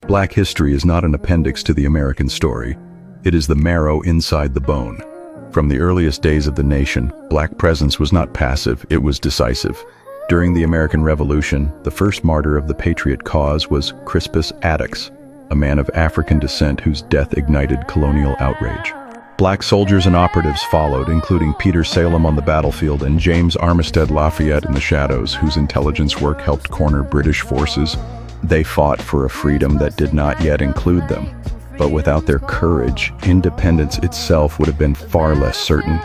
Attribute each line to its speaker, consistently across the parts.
Speaker 1: Black history is not an appendix to the American story. It is the marrow inside the bone. From the earliest days of the nation, Black presence was not passive, it was decisive. During the American Revolution, the first martyr of the patriot cause was Crispus Attucks, a man of African descent whose death ignited colonial outrage. Black soldiers and operatives followed, including Peter Salem on the battlefield and James Armistead Lafayette in the shadows, whose intelligence work helped corner British forces. They fought for a freedom that did not yet include them. But without their courage, independence itself would have been far less certain.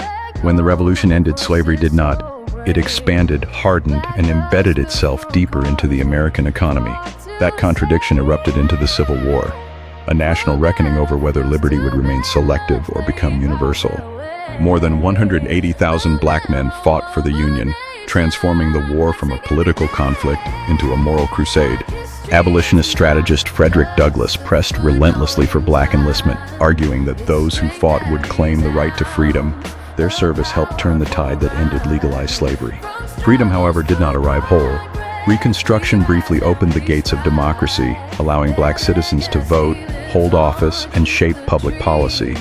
Speaker 1: When the revolution ended, slavery did not. It expanded, hardened, and embedded itself deeper into the American economy. That contradiction erupted into the Civil War, a national reckoning over whether liberty would remain selective or become universal. More than 180,000 black men fought for the Union, transforming the war from a political conflict into a moral crusade. Abolitionist strategist Frederick Douglass pressed relentlessly for black enlistment, arguing that those who fought would claim the right to freedom. Their service helped turn the tide that ended legalized slavery. Freedom, however, did not arrive whole. Reconstruction briefly opened the gates of democracy, allowing black citizens to vote, hold office, and shape public policy.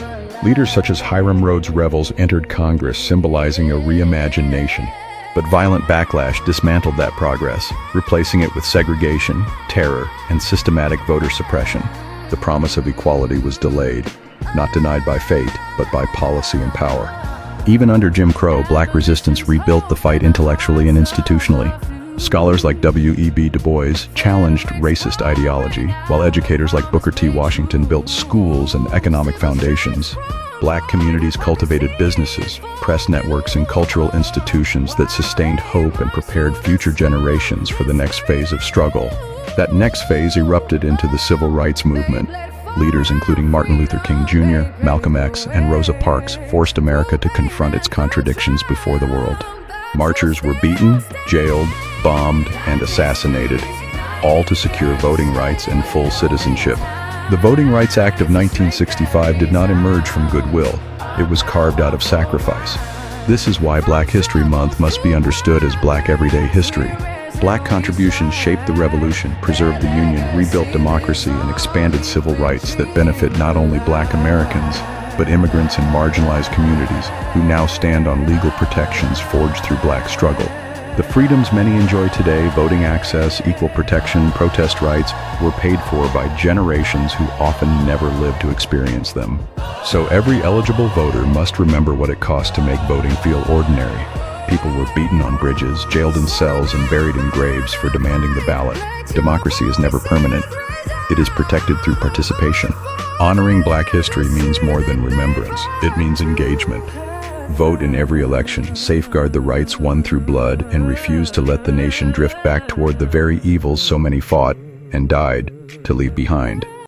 Speaker 1: Leaders such as Hiram Rhodes Revels entered Congress, symbolizing a reimagined nation. But violent backlash dismantled that progress, replacing it with segregation, terror, and systematic voter suppression. The promise of equality was delayed, not denied by fate, but by policy and power. Even under Jim Crow, black resistance rebuilt the fight intellectually and institutionally. Scholars like W.E.B. Du Bois challenged racist ideology, while educators like Booker T. Washington built schools and economic foundations. Black communities cultivated businesses, press networks, and cultural institutions that sustained hope and prepared future generations for the next phase of struggle. That next phase erupted into the civil rights movement. Leaders including Martin Luther King Jr., Malcolm X, and Rosa Parks forced America to confront its contradictions before the world. Marchers were beaten, jailed, bombed, and assassinated, all to secure voting rights and full citizenship. The Voting Rights Act of 1965 did not emerge from goodwill. It was carved out of sacrifice. This is why Black History Month must be understood as Black everyday history. Black contributions shaped the revolution, preserved the Union, rebuilt democracy, and expanded civil rights that benefit not only Black Americans, but immigrants and marginalized communities who now stand on legal protections forged through Black struggle. The freedoms many enjoy today, voting access, equal protection, protest rights, were paid for by generations who often never lived to experience them. So every eligible voter must remember what it cost to make voting feel ordinary. People were beaten on bridges, jailed in cells, and buried in graves for demanding the ballot. Democracy is never permanent. It is protected through participation. Honoring Black history means more than remembrance. It means engagement. Vote in every election, safeguard the rights won through blood, and refuse to let the nation drift back toward the very evils so many fought and died to leave behind.